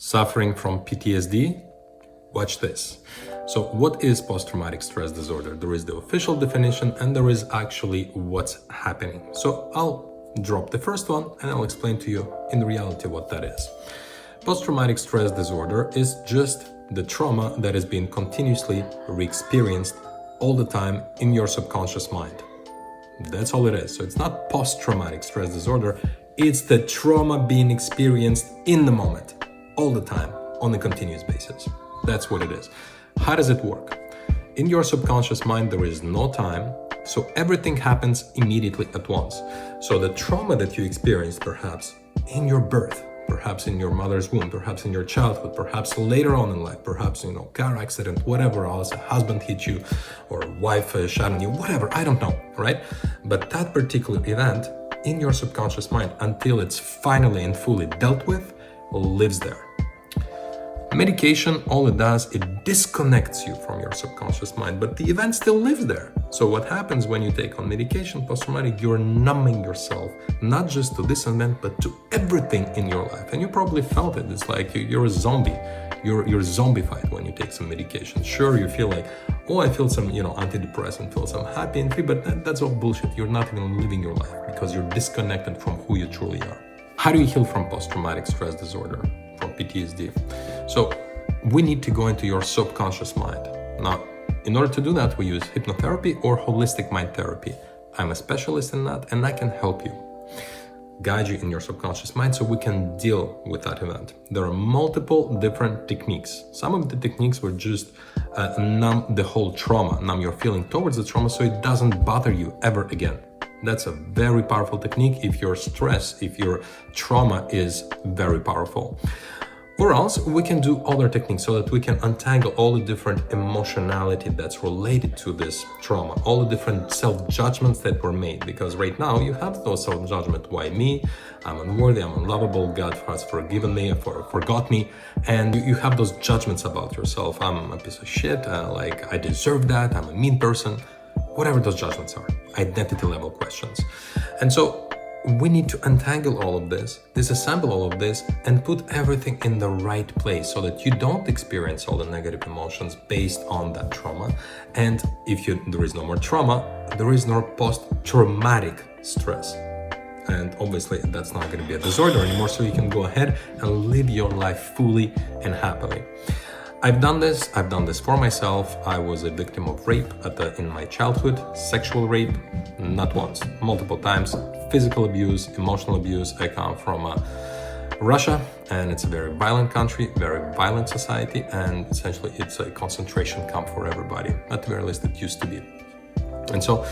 Suffering from PTSD? Watch this. So what is post-traumatic stress disorder? There is the official definition and there is actually what's happening. So I'll drop the first one and I'll explain to you in reality what that is. Post-traumatic stress disorder is just the trauma that is being continuously re-experienced all the time in your subconscious mind. That's all it is. So it's not post-traumatic stress disorder, it's the trauma being experienced in the moment, all the time, on a continuous basis. That's what it is. How does it work? In your subconscious mind, there is no time, so everything happens immediately at once. So the trauma that you experienced perhaps in your birth, perhaps in your mother's womb, perhaps in your childhood, perhaps later on in life, perhaps, car accident, whatever else, a husband hit you or wife shot on you, whatever, I don't know, right? But that particular event in your subconscious mind, until it's finally and fully dealt with, lives there. Medication, all it does, it disconnects you from your subconscious mind, but the event still lives there. So what happens when you take on medication, post-traumatic, you're numbing yourself, not just to this event, but to everything in your life. And you probably felt it. It's like you're a zombie. You're zombified when you take some medication. Sure, you feel like, oh, I feel some, antidepressant, feel some happy and free, but that's all bullshit. You're not even living your life because you're disconnected from who you truly are. How do you heal from post-traumatic stress disorder, from PTSD? So we need to go into your subconscious mind. Now, in order to do that, we use hypnotherapy or holistic mind therapy. I'm a specialist in that and I can help you, guide you in your subconscious mind so we can deal with that event. There are multiple different techniques. Some of the techniques were just numb the whole trauma, numb your feeling towards the trauma so it doesn't bother you ever again. That's a very powerful technique if your stress, if your trauma is very powerful. Or else we can do other techniques so that we can untangle all the different emotionality that's related to this trauma, all the different self-judgments that were made. Because right now you have those self-judgment. Why me? I'm unworthy, I'm unlovable, God has forgiven me, forgot me. And you have those judgments about yourself. I'm a piece of shit, I deserve that, I'm a mean person. Whatever those judgments are, identity level questions. And so we need to untangle all of this, disassemble all of this, and put everything in the right place so that you don't experience all the negative emotions based on that trauma. And if there is no more trauma, there is no post-traumatic stress. And obviously that's not going to be a disorder anymore, so you can go ahead and live your life fully and happily. I've done this for myself. I was a victim of rape in my childhood, sexual rape, not once, multiple times, physical abuse, emotional abuse. I come from Russia, and it's a very violent country, very violent society, and essentially it's a concentration camp for everybody. At the very least, it used to be. And so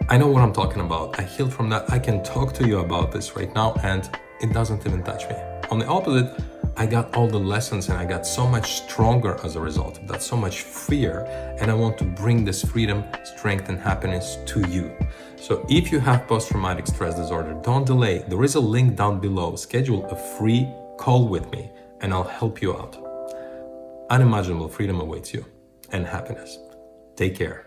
I know what I'm talking about. I healed from that. I can talk to you about this right now, and it doesn't even touch me. On the opposite, I got all the lessons and I got so much stronger as a result of that, so much freer, and I want to bring this freedom, strength, and happiness to you. So if you have post-traumatic stress disorder, don't delay. There is a link down below. Schedule a free call with me and I'll help you out. Unimaginable freedom awaits you and happiness. Take care.